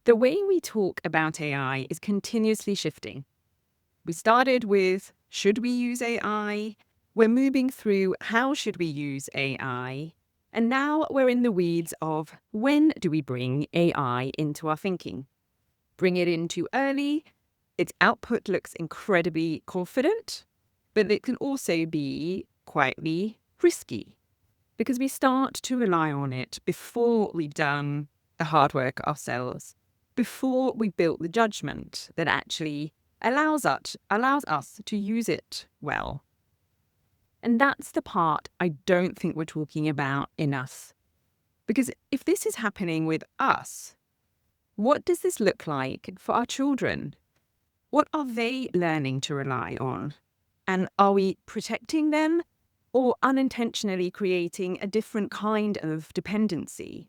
The way we talk about AI is continuously shifting. We started with, should we use AI? We're moving through, how should we use AI? And now we're in the weeds of, when do we bring AI into our thinking? Bring it in too early, its output looks incredibly confident, but it can also be quietly risky because we start to rely on it before we've done the hard work ourselves, before we built the judgment that actually allows us to use it well. And that's the part I don't think we're talking about enough. Because if this is happening with us, what does this look like for our children? What are they learning to rely on? And are we protecting them or unintentionally creating a different kind of dependency?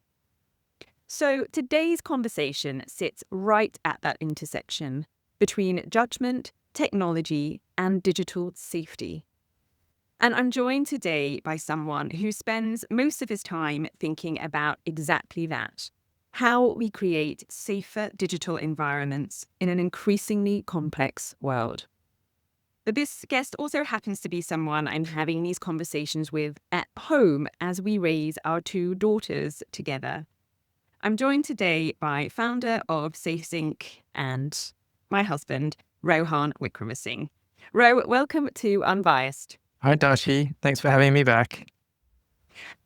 So today's conversation sits right at that intersection between judgment, technology, and digital safety. And I'm joined today by someone who spends most of his time thinking about exactly that: how we create safer digital environments in an increasingly complex world. But this guest also happens to be someone I'm having these conversations with at home as we raise our two daughters together. I'm joined today by founder of SafeSync and my husband, Rohan Wickremesinghe. Ro, welcome to Unbiased. Hi, Dashi. Thanks for having me back.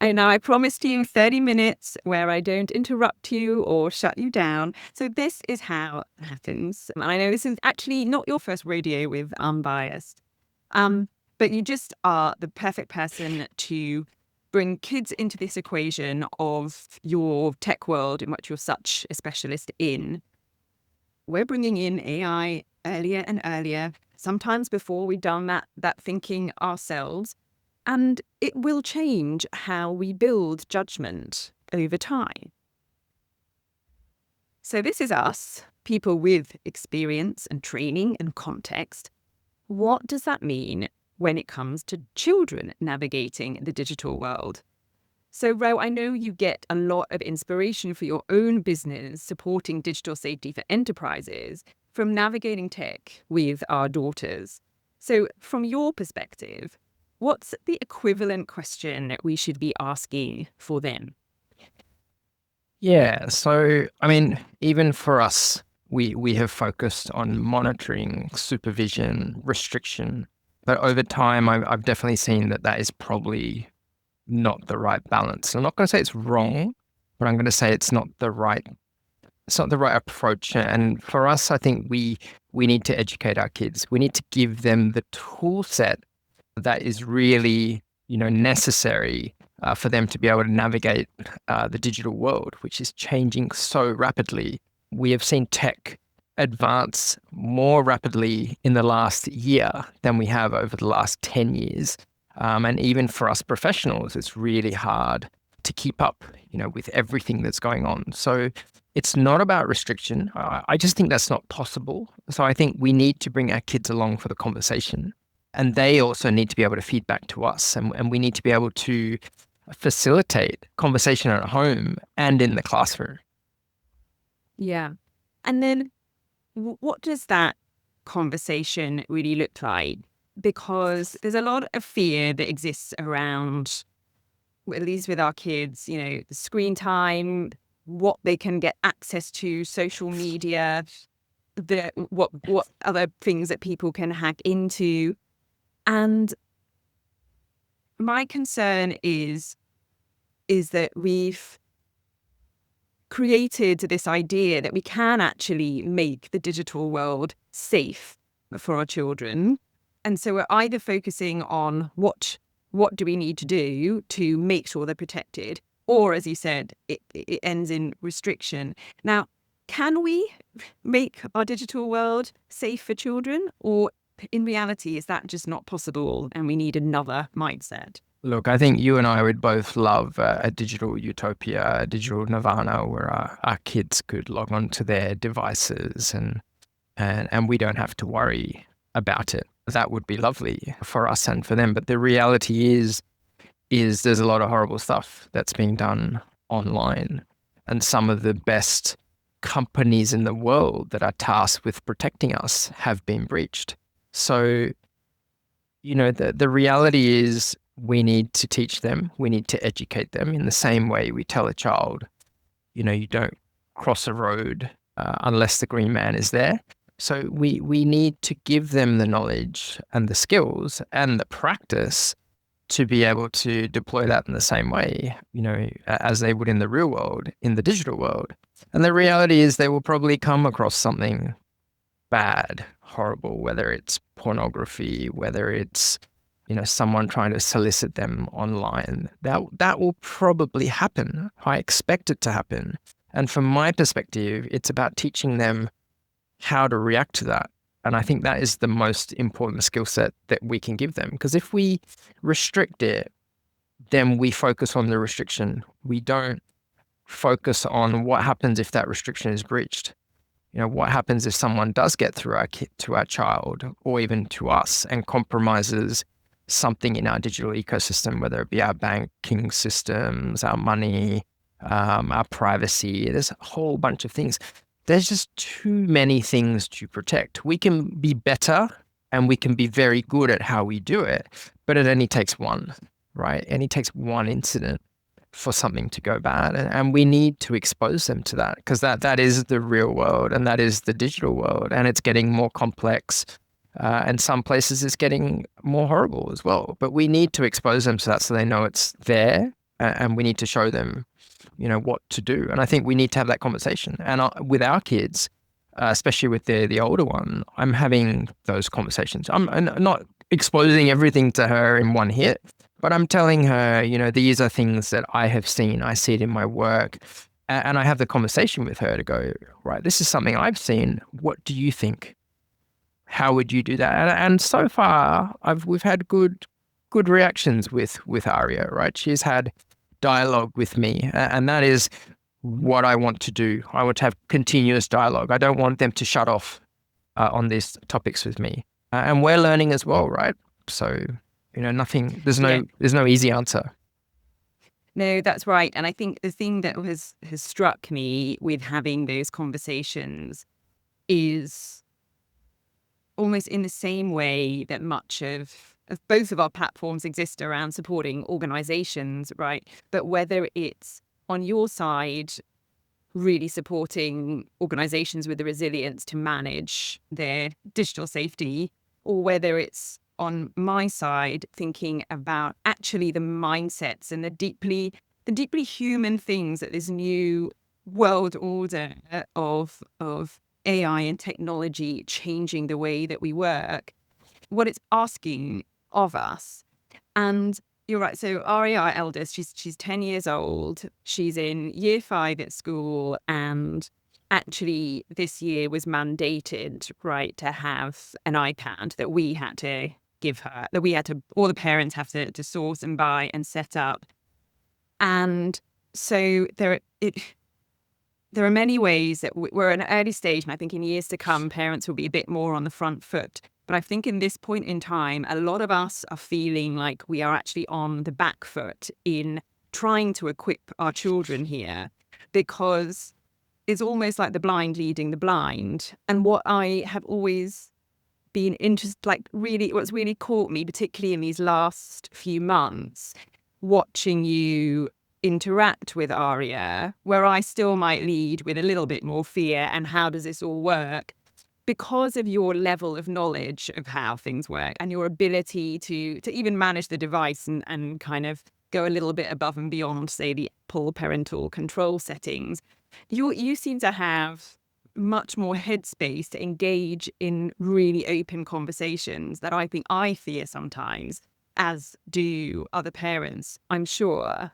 And now I promised you 30 minutes where I don't interrupt you or shut you down. So this is how it happens. And I know this is actually not your first rodeo with Unbiased, but you just are the perfect person to bring kids into this equation of your tech world in which you're such a specialist in. We're bringing in AI earlier and earlier, sometimes before we've done that thinking ourselves. And it will change how we build judgment over time. So this is us, people with experience and training and context. What does that mean when it comes to children navigating the digital world? So, Ro, I know you get a lot of inspiration for your own business supporting digital safety for enterprises from navigating tech with our daughters. So, from your perspective, what's the equivalent question that we should be asking for them? Yeah, so I mean, even for us, we have focused on monitoring, supervision, restriction. But over time, I've definitely seen that is probably not the right balance. I'm not going to say it's wrong, but I'm going to say it's not the right approach. And for us, I think we need to educate our kids. We need to give them the tool set that is really, necessary for them to be able to navigate the digital world, which is changing so rapidly. We have seen tech advance more rapidly in the last year than we have over the last 10 years. And even for us professionals, it's really hard to keep up, with everything that's going on. So it's not about restriction. I just think that's not possible. So I think we need to bring our kids along for the conversation. And they also need to be able to feed back to us. And we need to be able to facilitate conversation at home and in the classroom. Yeah. And then what does that conversation really look like? Because there's a lot of fear that exists around, at least with our kids, the screen time, what they can get access to, social media, what other things that people can hack into. And my concern is that we've created this idea that we can actually make the digital world safe for our children. And so we're either focusing on what do we need to do to make sure they're protected, or, as you said, it ends in restriction. Now, can we make our digital world safe for children, or in reality, is that just not possible and we need another mindset? Look, I think you and I would both love a digital utopia, a digital nirvana where our kids could log on to their devices and we don't have to worry about it. That would be lovely for us and for them. But the reality is there's a lot of horrible stuff that's being done online. And some of the best companies in the world that are tasked with protecting us have been breached. So, the reality is we need to teach them, we need to educate them in the same way we tell a child, you don't cross a road unless the green man is there. So we need to give them the knowledge and the skills and the practice to be able to deploy that in the same way, as they would in the real world, in the digital world. And the reality is they will probably come across something bad, horrible, whether it's pornography, whether it's, someone trying to solicit them online. That will probably happen. I expect it to happen. And from my perspective, it's about teaching them how to react to that. And I think that is the most important skill set that we can give them. Because if we restrict it, then we focus on the restriction. We don't focus on what happens if that restriction is breached. What happens if someone does get through to our child or even to us and compromises something in our digital ecosystem, whether it be our banking systems, our money, our privacy. There's a whole bunch of things. There's just too many things to protect. We can be better and we can be very good at how we do it, but it only takes one, right? It only takes one incident for something to go bad. And we need to expose them to that, because that is the real world and that is the digital world, and it's getting more complex. And some places it's getting more horrible as well. But we need to expose them to that so they know it's there, and we need to show them, what to do. And I think we need to have that conversation. And with our kids, especially with the older one, I'm having those conversations. I'm not exposing everything to her in one hit, but I'm telling her, these are things that I have seen. I see it in my work. And I have the conversation with her to go, right, this is something I've seen. What do you think? How would you do that? And so far, we've had good reactions with Aria, right? She's had dialogue with me, and that is what I want to do. I want to have continuous dialogue. I don't want them to shut off on these topics with me. And we're learning as well, right? So, nothing. There's no easy answer. No, that's right. And I think the thing that has struck me with having those conversations is almost in the same way that much of both of our platforms exist around supporting organizations, right? But whether it's on your side, really supporting organizations with the resilience to manage their digital safety, or whether it's on my side, thinking about actually the mindsets and the deeply human things that this new world order of AI and technology changing the way that we work, what it's asking of us. And you're right. So Aria, our eldest, she's 10 years old. She's in year 5 at school, and actually this year was mandated, right, to have an iPad that we had to give her, that we had to, all the parents have to source and buy and set up. And so there are many ways that we're at an early stage, and I think in years to come, parents will be a bit more on the front foot. But I think in this point in time, a lot of us are feeling like we are actually on the back foot in trying to equip our children here, because it's almost like the blind leading the blind. And what I have always been interested, like really, what's really caught me, particularly in these last few months, watching you interact with Aria, where I still might lead with a little bit more fear and how does this all work, because of your level of knowledge of how things work and your ability to even manage the device and kind of go a little bit above and beyond, say, the Apple parental control settings. You seem to have much more headspace to engage in really open conversations that I think I fear sometimes, as do other parents, I'm sure.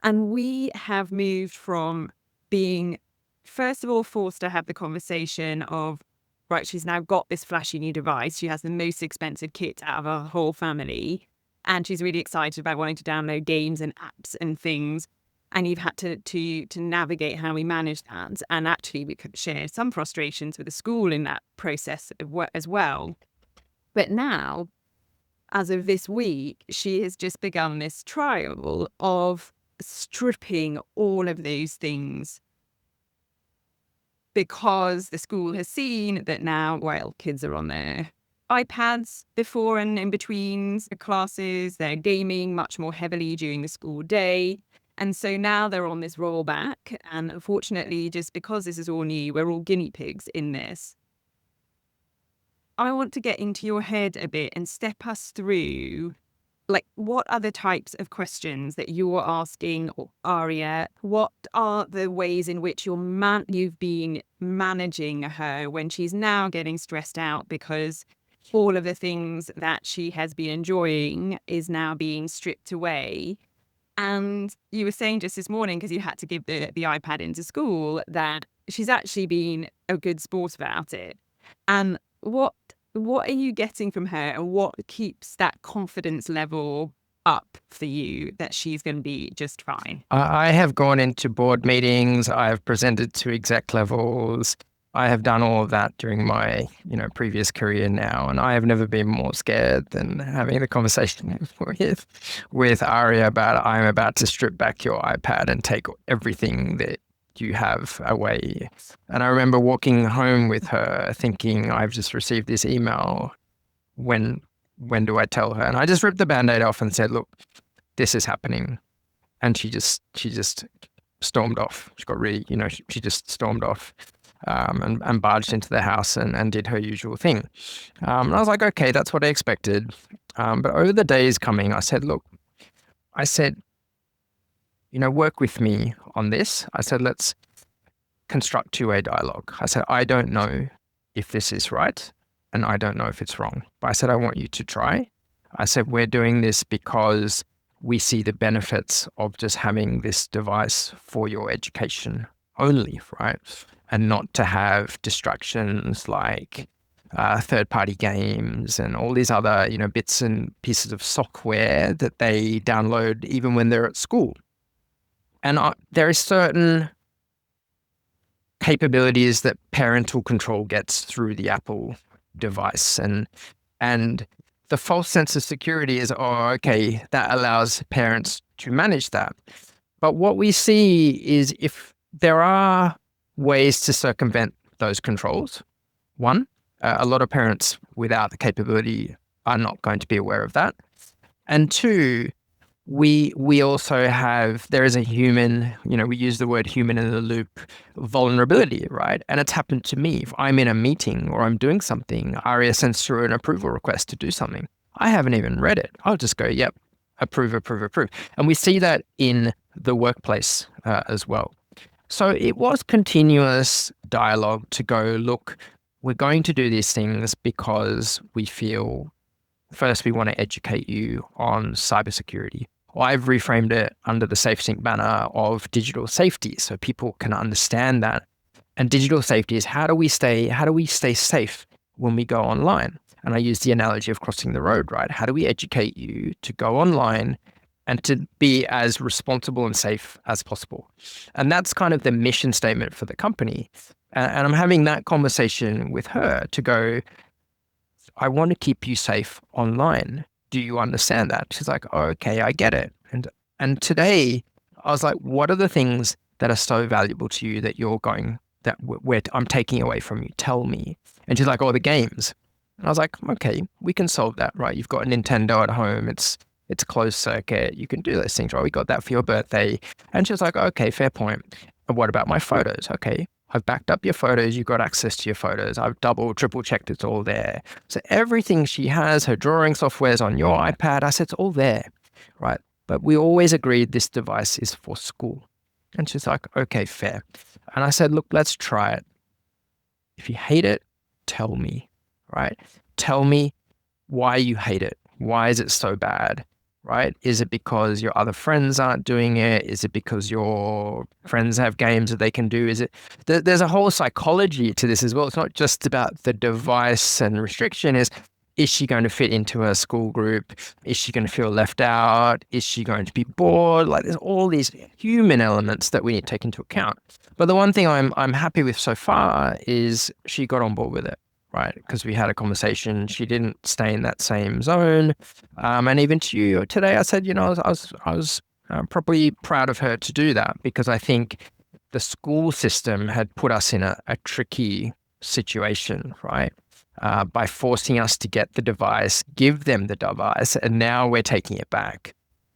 And we have moved from being, first of all, forced to have the conversation of, right, she's now got this flashy new device. She has the most expensive kit out of her whole family. And she's really excited about wanting to download games and apps and things. And you've had to navigate how we manage that. And actually, we could share some frustrations with the school in that process as well. But now, as of this week, she has just begun this trial of stripping all of those things because the school has seen that now, well, kids are on their iPads before and in between classes, they're gaming much more heavily during the school day. And so now they're on this rollback. And unfortunately, just because this is all new, we're all guinea pigs in this. I want to get into your head a bit and step us through, like, what are the types of questions that you're asking Aria? What are the ways in which you've been managing her when she's now getting stressed out because all of the things that she has been enjoying is now being stripped away? And you were saying just this morning, because you had to give the iPad into school, that she's actually been a good sport about it. And what are you getting from her, and what keeps that confidence level up for you that she's going to be just fine? I have gone into board meetings. I have presented to exec levels. I have done all of that during my, previous career now, and I have never been more scared than having the conversation with Aria about I'm about to strip back your iPad and take everything that you have away. And I remember walking home with her thinking, I've just received this email. When do I tell her? And I just ripped the Band-Aid off and said, look, this is happening. And she just stormed off. She got really, she just stormed off. And barged into the house and did her usual thing. And I was like, okay, that's what I expected. But over the days coming, I said, work with me on this. I said, let's construct two-way dialogue. I said, I don't know if this is right, and I don't know if it's wrong. But I said, I want you to try. I said, we're doing this because we see the benefits of just having this device for your education only, right? And not to have distractions like third-party games and all these other, bits and pieces of software that they download even when they're at school. And there are certain capabilities that parental control gets through the Apple device, and the false sense of security is, okay, that allows parents to manage that. But what we see is if there are ways to circumvent those controls. One, a lot of parents without the capability are not going to be aware of that. And two, we also have, there is a human, we use the word human in the loop vulnerability, right? And it's happened to me. If I'm in a meeting or I'm doing something, Aria sends through an approval request to do something. I haven't even read it. I'll just go, yep, approve, approve, approve. And we see that in the workplace as well. So it was continuous dialogue to go, look, we're going to do these things because we feel, first, we want to educate you on cybersecurity. Well, I've reframed it under the SafeSync banner of digital safety so people can understand that. And digital safety is how do we stay safe when we go online? And I use the analogy of crossing the road, right? How do we educate you to go online and to be as responsible and safe as possible? And that's kind of the mission statement for the company. And I'm having that conversation with her to go, I want to keep you safe online. Do you understand that? She's like, oh, okay, I get it. And today I was like, what are the things that are so valuable to you that I'm taking away from you? Tell me. And she's like, oh, the games. And I was like, okay, we can solve that, right? You've got a Nintendo at home. It's closed circuit. You can do those things, right? We got that for your birthday. And she was like, okay, fair point. And what about my photos? Okay, I've backed up your photos. You've got access to your photos. I've triple checked it's all there. So everything she has, her drawing software's on your iPad. I said, it's all there, right? But we always agreed this device is for school. And she's like, okay, fair. And I said, look, let's try it. If you hate it, tell me, right? Tell me why you hate it. Why is it so bad? Right? Is it because your other friends aren't doing it? Is it because your friends have games that they can do? There's a whole psychology to this as well. It's not just about the device and restriction. Is she going to fit into a school group? Is she going to feel left out? Is she going to be bored? Like there's all these human elements that we need to take into account. But the one thing I'm happy with so far is she got on board with it. Right, because we had a conversation. She didn't stay in that same zone, and even to you today, I said, I was probably proud of her to do that because I think the school system had put us in a tricky situation, right? By forcing us to get the device, give them the device, and now we're taking it back.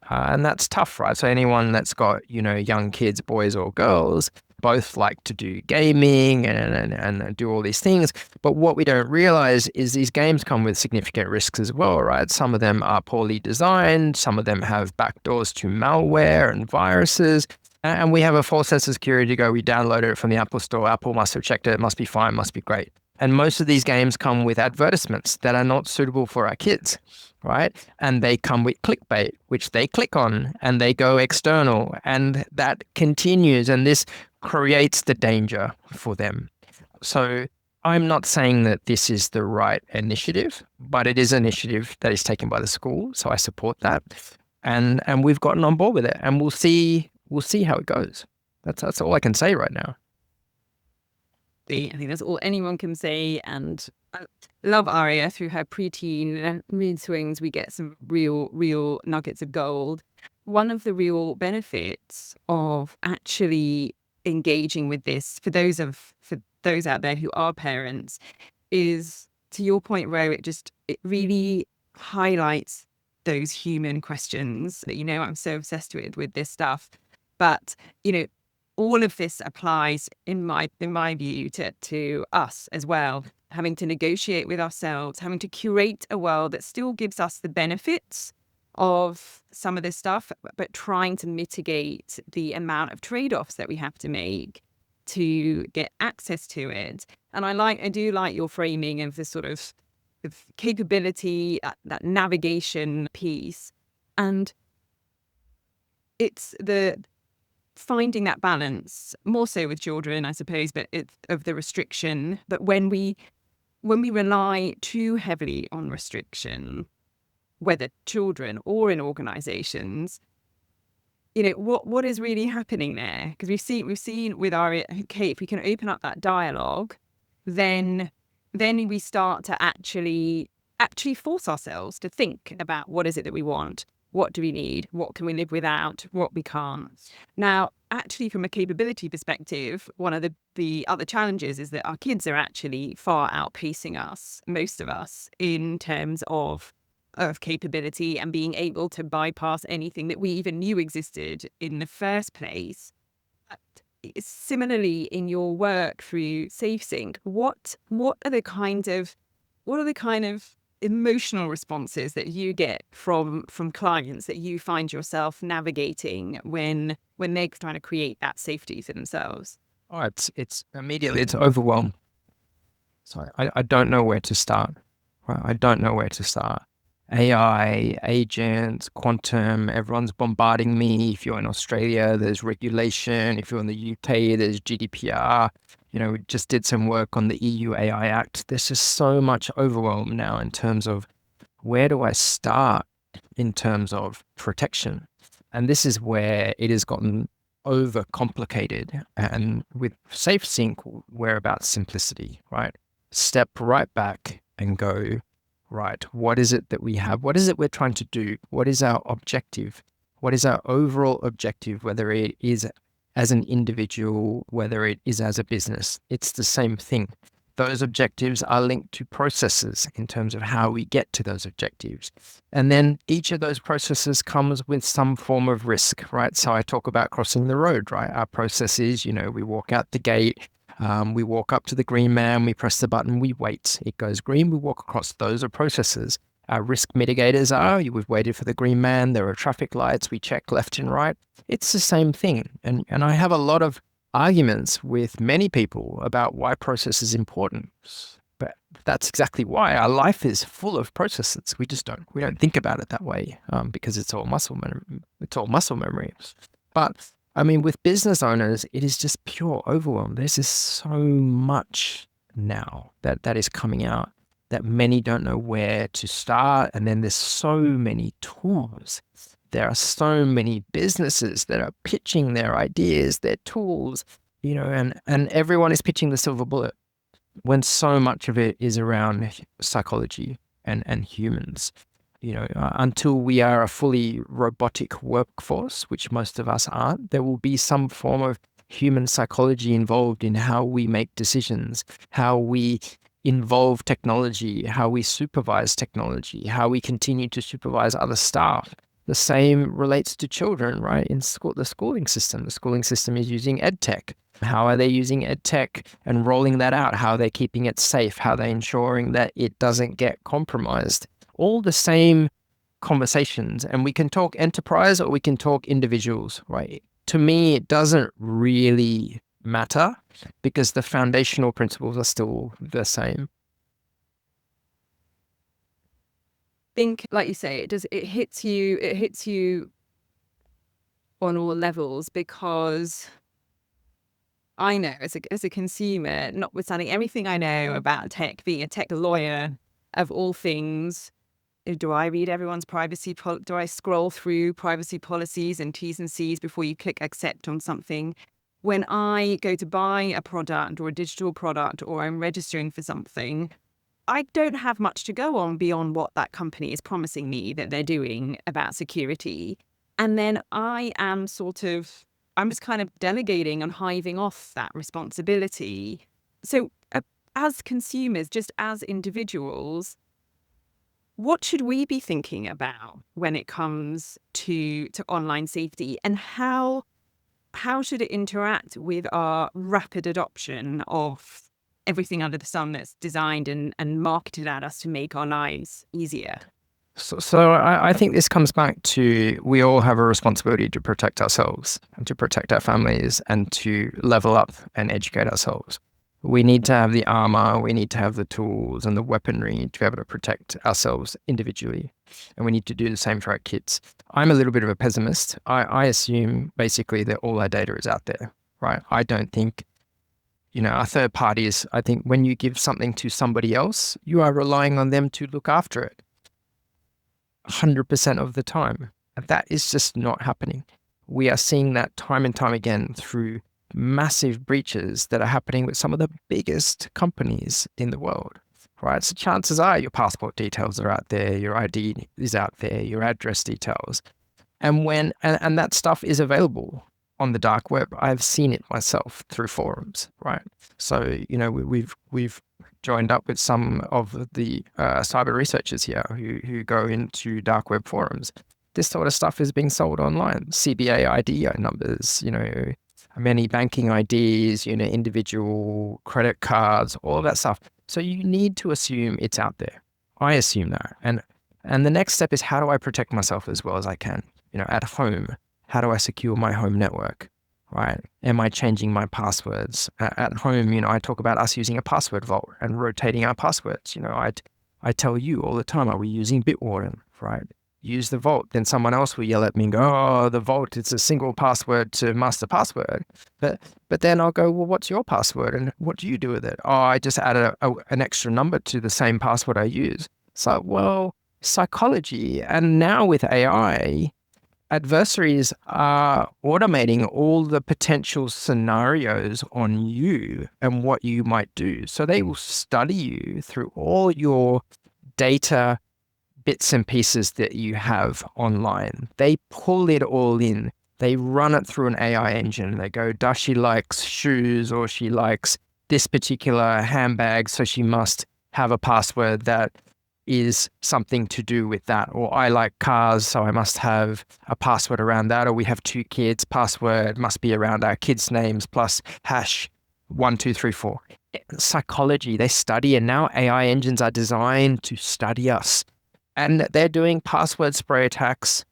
And that's tough, right? So anyone that's got, young kids, boys or girls, both like to do gaming and do all these things. But what we don't realize is these games come with significant risks as well, right? Some of them are poorly designed. Some of them have backdoors to malware and viruses. And we have a false sense of security to go, we downloaded it from the Apple Store. Apple must have checked it. It must be fine, must be great. And most of these games come with advertisements that are not suitable for our kids, right? And they come with clickbait, which they click on and they go external. And that continues. And this creates the danger for them. So I'm not saying that this is the right initiative, but it is an initiative that is taken by the school. So I support that. And we've gotten on board with it. And we'll see how it goes. That's all I can say right now. I think that's all anyone can say. And I love Aria through her preteen mood swings. We get some real nuggets of gold. One of the real benefits of actually engaging with this for those out there who are parents is, to your point, where it really highlights those human questions that, I'm so obsessed with this stuff. But, all of this applies in my view to us as well, having to negotiate with ourselves, having to curate a world that still gives us the benefits of some of this stuff, but trying to mitigate the amount of trade-offs that we have to make to get access to it. And I do like your framing of this sort of capability, that navigation piece. And it's the finding that balance, more so with children, I suppose, but of the restriction. But when we rely too heavily on restriction, whether children or in organizations, what is really happening there? Because we've seen with our, okay, if we can open up that dialogue, then we start to actually force ourselves to think about what is it that we want. What do we need? What can we live without? What we can't? Now, actually, from a capability perspective, one of the other challenges is that our kids are actually far outpacing us, most of us, in terms of capability and being able to bypass anything that we even knew existed in the first place. Similarly, in your work through SafeSync, what are the kind of emotional responses that you get from clients that you find yourself navigating when they're trying to create that safety for themselves? Oh, it's immediately, it's overwhelmed. Sorry, I don't know where to start. Right? I don't know where to start. AI, agents, quantum, everyone's bombarding me. If you're in Australia, there's regulation. If you're in the UK, there's GDPR. We just did some work on the EU AI Act. There's just so much overwhelm now in terms of where do I start in terms of protection? And this is where it has gotten overcomplicated. And with SafeSync, we're about simplicity, right? Step right back and go, right, what is it that we have? What is it we're trying to do? What is our objective? What is our overall objective, whether it is as an individual, whether it is as a business? It's the same thing. Those objectives are linked to processes in terms of how we get to those objectives. And then each of those processes comes with some form of risk, right? So I talk about crossing the road, right? Our process is, we walk out the gate, we walk up to the green man, we press the button, we wait. It goes green, we walk across. Those are processes. Our risk mitigators are, we've waited for the green man, there are traffic lights, we check left and right. It's the same thing. And I have a lot of arguments with many people about why process is important. But that's exactly why our life is full of processes. We don't think about it that way because it's all muscle memory. But I mean, with business owners, it is just pure overwhelm. There's just so much now that is coming out that many don't know where to start. And then there's so many tools. There are so many businesses that are pitching their ideas, their tools, and everyone is pitching the silver bullet when so much of it is around psychology and humans. Until we are a fully robotic workforce, which most of us aren't, there will be some form of human psychology involved in how we make decisions, how we involve technology, how we supervise technology, how we continue to supervise other staff. The same relates to children, right? In school, the schooling system. The schooling system is using EdTech. How are they using EdTech and rolling that out? How are they keeping it safe? How are they ensuring that it doesn't get compromised? All the same conversations. And we can talk enterprise or we can talk individuals, right? To me, it doesn't really matter because the foundational principles are still the same. Think, like you say, it hits you on all levels, because I know as a consumer, notwithstanding everything I know about tech, being a tech lawyer of all things, do I read everyone's do I scroll through privacy policies and T's and C's before you click accept on something? When I go to buy a product or a digital product, or I'm registering for something, I don't have much to go on beyond what that company is promising me that they're doing about security. And then I'm just kind of delegating and hiving off that responsibility. So as consumers, just as individuals, what should we be thinking about when it comes to online safety, and how should it interact with our rapid adoption of everything under the sun that's designed and marketed at us to make our lives easier? So I think this comes back to we all have a responsibility to protect ourselves and to protect our families and to level up and educate ourselves. We need to have the armor, we need to have the tools and the weaponry to be able to protect ourselves individually. And we need to do the same for our kids. I'm a little bit of a pessimist. I assume basically that all our data is out there, right? I don't think, our third parties, I think when you give something to somebody else, you are relying on them to look after it 100% of the time. That is just not happening. We are seeing that time and time again through massive breaches that are happening with some of the biggest companies in the world, right? So chances are your passport details are out there, your ID is out there, your address details. And and that stuff is available on the dark web. I've seen it myself through forums, right? So, we've joined up with some of the cyber researchers here who go into dark web forums. This sort of stuff is being sold online. CBA ID numbers, many banking IDs, individual credit cards, all of that stuff. So you need to assume it's out there. I assume that. And the next step is, how do I protect myself as well as I can? At home, how do I secure my home network, right? Am I changing my passwords? At home, I talk about us using a password vault and rotating our passwords. I tell you all the time, are we using Bitwarden, right? Use the vault. Then someone else will yell at me and go, oh, the vault, it's a single password to master password. But then I'll go, well, what's your password? And what do you do with it? Oh, I just added an extra number to the same password I use. So, well, psychology. And now with AI, adversaries are automating all the potential scenarios on you and what you might do. So they will study you through all your data bits and pieces that you have online. They pull it all in. They run it through an AI engine. They go, does she likes shoes, or she likes this particular handbag, so she must have a password that is something to do with that. Or I like cars, so I must have a password around that. Or we have 2 kids, password must be around our kids' names plus hash 1234. Psychology, they study, and now AI engines are designed to study us. And they're doing password spray attacks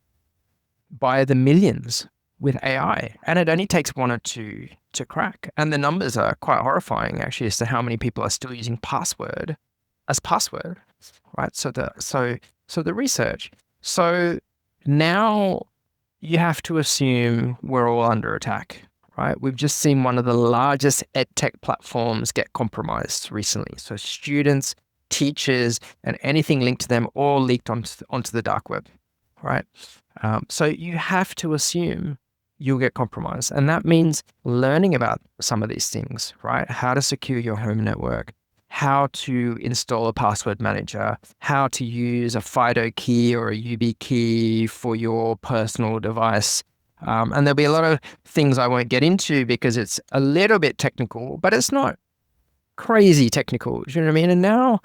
by the millions with AI. And it only takes 1 or 2 to crack. And the numbers are quite horrifying, actually, as to how many people are still using password as password, right? So the research. So now you have to assume we're all under attack, right? We've just seen one of the largest edtech platforms get compromised recently. So students, teachers, and anything linked to them all leaked onto the dark web, right? So you have to assume you'll get compromised. And that means learning about some of these things, right? How to secure your home network, how to install a password manager, how to use a FIDO key or a UB key for your personal device, And there'll be a lot of things I won't get into because it's a little bit technical, but it's not crazy technical. Do you know what I mean? And now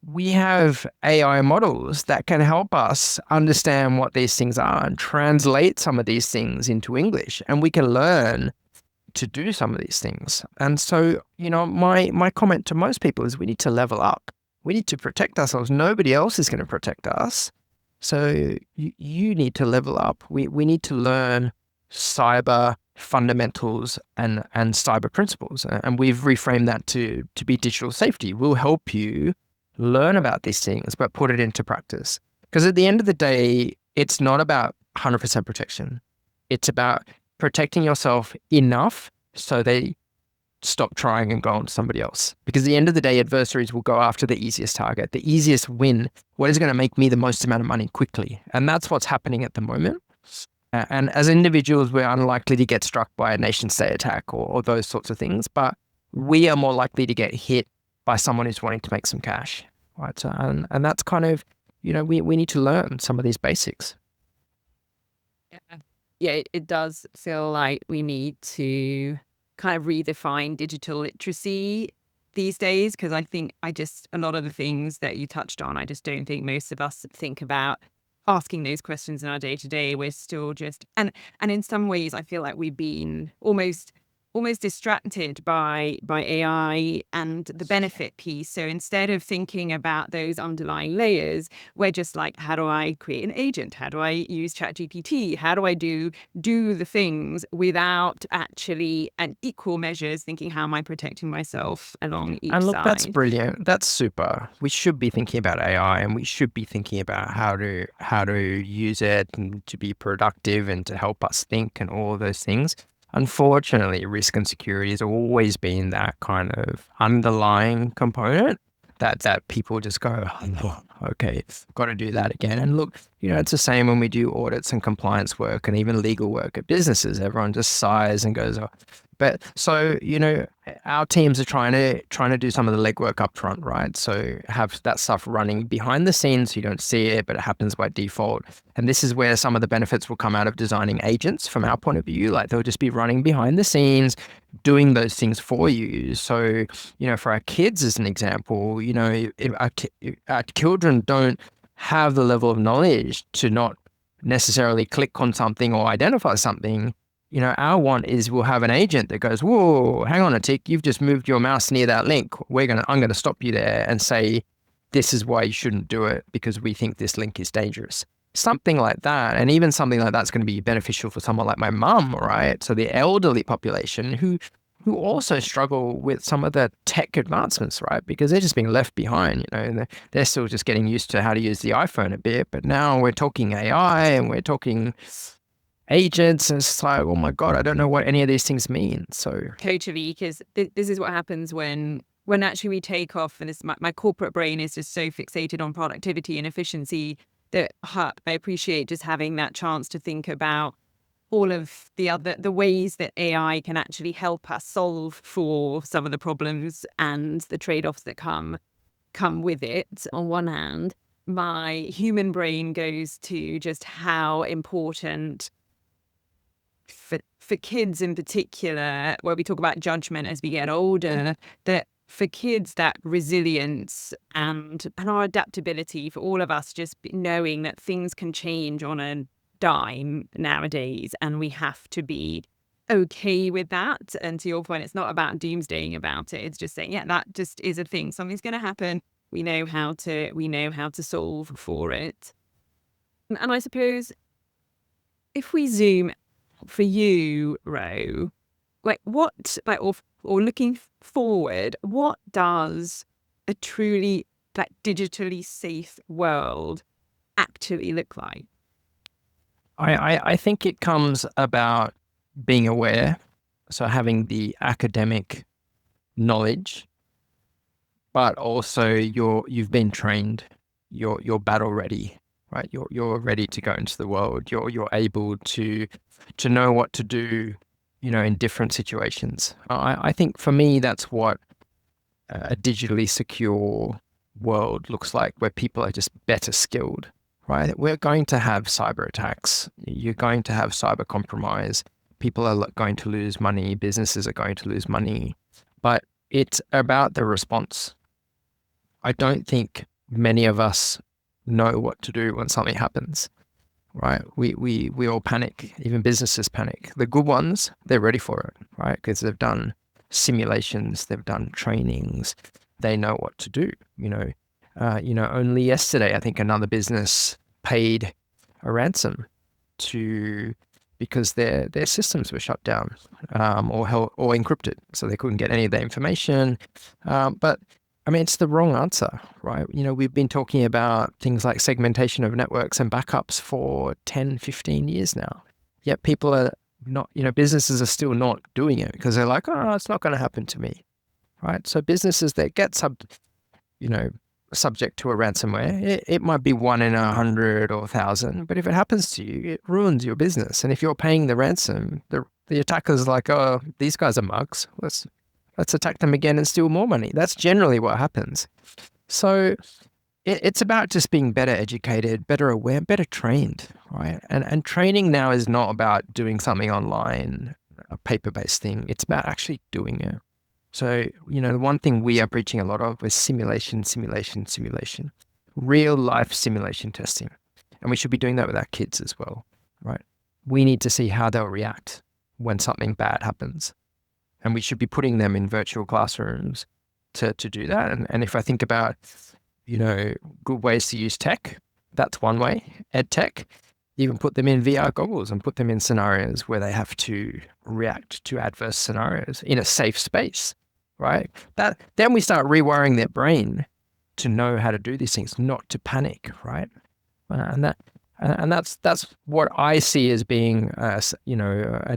we have AI models that can help us understand what these things are and translate some of these things into English. And we can learn to do some of these things. And so, my comment to most people is we need to level up. We need to protect ourselves. Nobody else is going to protect us. So you need to level up. We need to learn cyber fundamentals and cyber principles. And we've reframed that to be digital safety. We'll help you learn about these things, but put it into practice. Because at the end of the day, it's not about 100% protection. It's about protecting yourself enough so they stop trying and go on to somebody else. Because at the end of the day, adversaries will go after the easiest target, the easiest win, what is going to make me the most amount of money quickly. And that's what's happening at the moment. And as individuals, we're unlikely to get struck by a nation state attack or those sorts of things, but we are more likely to get hit by someone who's wanting to make some cash. Right. So, and that's kind of, we need to learn some of these basics. Yeah, yeah, it does feel like we need to kind of redefine digital literacy these days, because I think a lot of the things that you touched on, I just don't think most of us think about asking those questions in our day to day. We're still just, and in some ways, I feel like we've been almost distracted by AI and the benefit piece. So instead of thinking about those underlying layers, we're just like, how do I create an agent? How do I use ChatGPT? How do I do the things without actually, and equal measures, thinking, how am I protecting myself along each And look, side? that's brilliant. That's super. We should be thinking about AI, and we should be thinking about how to use it and to be productive and to help us think and all of those things. Unfortunately, risk and security has always been that kind of underlying component that people just go, oh, okay, got to do that again. And look, it's the same when we do audits and compliance work and even legal work at businesses. Everyone just sighs and goes, oh. But so, our teams are trying to do some of the legwork up front, right? So have that stuff running behind the scenes so you don't see it, but it happens by default. And this is where some of the benefits will come out of designing agents from our point of view. Like they'll just be running behind the scenes, doing those things for you. So, for our kids as an example, if our children don't have the level of knowledge to not necessarily click on something or identify something, our want is we'll have an agent that goes, whoa, hang on a tick, you've just moved your mouse near that link. I'm going to stop you there and say, this is why you shouldn't do it because we think this link is dangerous. Something like that. And even something like that's going to be beneficial for someone like my mum, right? So the elderly population who also struggle with some of the tech advancements, right? Because they're just being left behind, and they're still just getting used to how to use the iPhone a bit. But now we're talking AI and we're talking agents, and it's like, oh my God, I don't know what any of these things mean. So Totally, because this is what happens when actually we take off, and my corporate brain is just so fixated on productivity and efficiency that I appreciate just having that chance to think about all of the ways that AI can actually help us solve for some of the problems and the trade-offs that come with it. On one hand, my human brain goes to just how important for kids in particular, where we talk about judgment as we get older, that for kids, that resilience and our adaptability, for all of us, just knowing that things can change on a dime nowadays, and we have to be okay with that. And to your point, it's not about doomsdaying about it. It's just saying, yeah, that just is a thing. Something's going to happen. We know how to solve for it. And I suppose if we zoom for you, Ro, like what, like, or looking forward, what does a truly like digitally safe world actually look like? I think it comes about being aware. So having the academic knowledge, but also you've been trained, you're battle ready, right? You're ready to go into the world. You're able to know what to do, in different situations. I think for me, that's what a digitally secure world looks like, where people are just better skilled, right? We're going to have cyber attacks. You're going to have cyber compromise. People are going to lose money. Businesses are going to lose money. But it's about the response. I don't think many of us know what to do when something happens, right? We all panic. Even businesses panic. The good ones, they're ready for it, right? Because they've done simulations, they've done trainings, they know what to do. Only yesterday, I think another business paid a ransom because their systems were shut down, or encrypted, so they couldn't get any of the information. But I mean, it's the wrong answer, right? We've been talking about things like segmentation of networks and backups for 10, 15 years now. Yet people are not, businesses are still not doing it because they're like, oh, it's not going to happen to me, right? So businesses that get subject to a ransomware, it might be 1 in 100 or 1,000, but if it happens to you, it ruins your business. And if you're paying the ransom, the attacker's like, oh, these guys are mugs. Let's attack them again and steal more money. That's generally what happens. So it's about just being better educated, better aware, better trained, right? And training now is not about doing something online, a paper-based thing. It's about actually doing it. So, the one thing we are preaching a lot of is simulation, real life simulation testing. And we should be doing that with our kids as well, right? We need to see how they'll react when something bad happens. And we should be putting them in virtual classrooms to do that. And if I think about, good ways to use tech, that's one way. Ed tech, you can put them in VR goggles and put them in scenarios where they have to react to adverse scenarios in a safe space, right? Then we start rewiring their brain to know how to do these things, not to panic, right? And that's what I see as being, a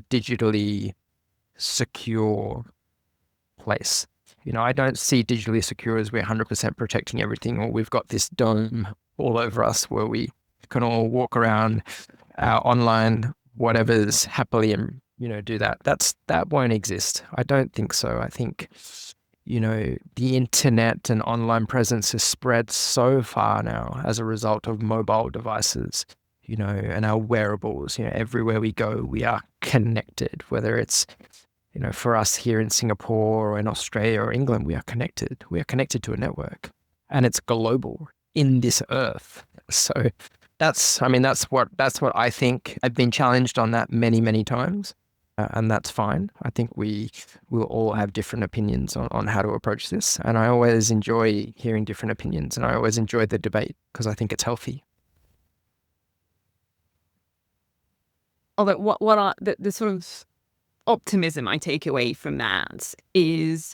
digitally secure place. I don't see digitally secure as we're 100% protecting everything, or we've got this dome all over us where we can all walk around our online whatever's happily and do that. That won't exist. I don't think so. I think the internet and online presence has spread so far now as a result of mobile devices, and our wearables. Everywhere we go, we are connected, whether it's for us here in Singapore or in Australia or England, we are connected. We are connected to a network, and it's global in this earth. So that's what I think. I've been challenged on that many, many times, and that's fine. I think we will all have different opinions on how to approach this, and I always enjoy hearing different opinions, and I always enjoy the debate because I think it's healthy. Although what are the sort of optimism I take away from that is,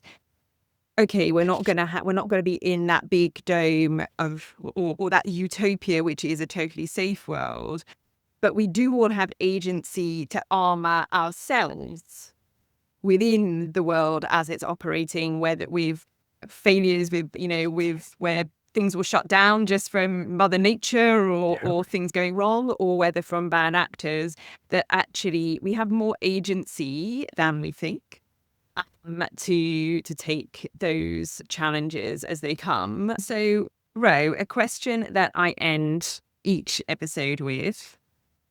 okay, we're not gonna be in that big dome of or that utopia, which is a totally safe world, but we do all have agency to armor ourselves within the world as it's operating, whether we've failures with where things will shut down just from Mother Nature or things going wrong, or whether from bad actors, that actually we have more agency than we think to take those challenges as they come. So, Ro, a question that I end each episode with,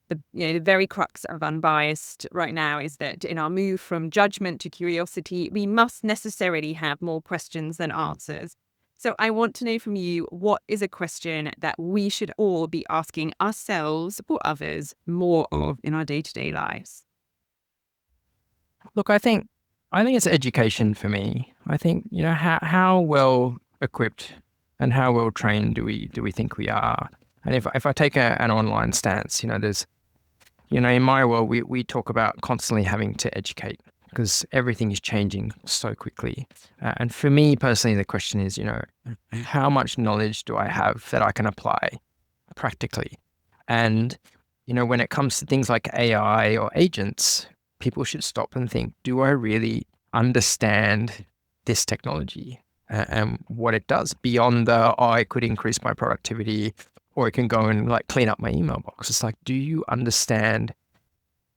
the very crux of Unbiased right now is that in our move from judgment to curiosity, we must necessarily have more questions than answers. So I want to know from you, what is a question that we should all be asking ourselves or others more of in our day-to-day lives? Look, I think it's education for me. I think, how well equipped and how well trained do we think we are? And if I take an online stance, there's, in my world, we talk about constantly having to educate because everything is changing so quickly. And for me personally, the question is, how much knowledge do I have that I can apply practically? And, when it comes to things like AI or agents, people should stop and think, do I really understand this technology and what it does beyond I could increase my productivity, or it can go and clean up my email box. It's like, do you understand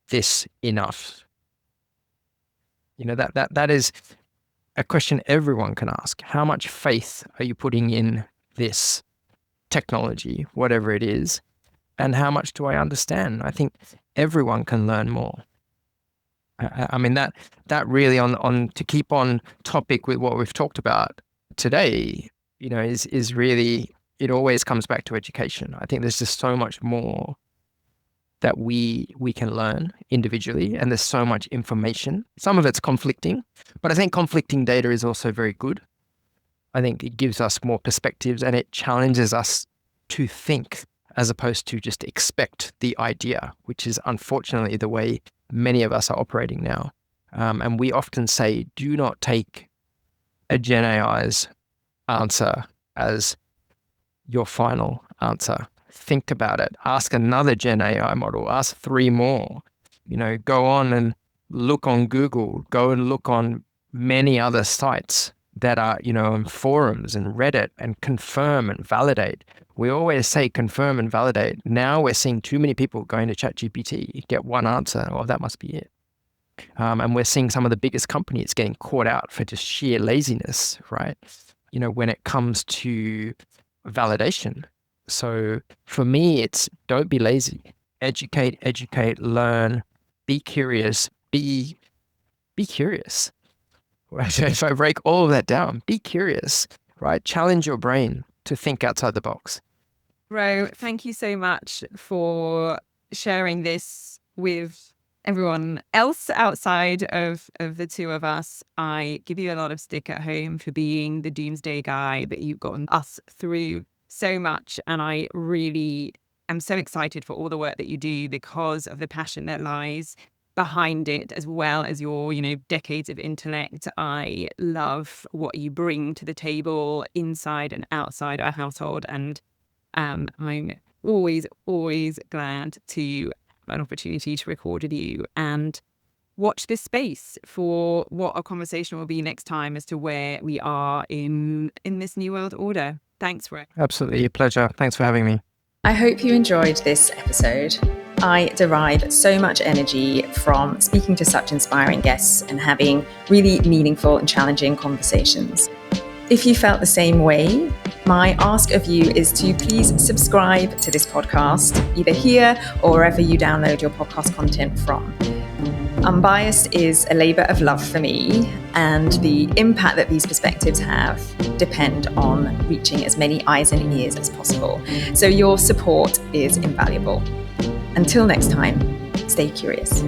this enough? That is a question everyone can ask. How much faith are you putting in this technology, whatever it is? and how much do I understand? I think everyone can learn more. I mean, that really on to keep on topic with what we've talked about today, is really, it always comes back to education. I think there's just so much more that we can learn individually, and there's so much information. Some of it's conflicting, but I think conflicting data is also very good. I think it gives us more perspectives and it challenges us to think as opposed to just expect the idea, which is unfortunately the way many of us are operating now. And we often say, do not take a Gen AI's answer as your final answer. Think about it. Ask another Gen AI model. Ask 3 more. Go on and look on Google. Go and look on many other sites that are, in forums and Reddit, and confirm and validate. We always say confirm and validate. Now we're seeing too many people going to ChatGPT, get one answer, oh, that must be it. And we're seeing some of the biggest companies getting caught out for just sheer laziness, right? When it comes to validation. So for me, it's don't be lazy. Educate, learn, be curious, be curious. If I break all of that down, be curious, right? Challenge your brain to think outside the box. Ro, thank you so much for sharing this with everyone else outside of the two of us. I give you a lot of stick at home for being the doomsday guy, but you've gotten us through so much. And I really am so excited for all the work that you do because of the passion that lies behind it, as well as your, decades of intellect. I love what you bring to the table inside and outside our household. And I'm always glad to have an opportunity to record with you, and watch this space for what our conversation will be next time as to where we are in this new world order. Thanks, Ro. Absolutely, a pleasure. Thanks for having me. I hope you enjoyed this episode. I derive so much energy from speaking to such inspiring guests and having really meaningful and challenging conversations. If you felt the same way, my ask of you is to please subscribe to this podcast, either here or wherever you download your podcast content from. Unbiased is a labour of love for me, and the impact that these perspectives have depend on reaching as many eyes and ears as possible. So your support is invaluable. Until next time, stay curious.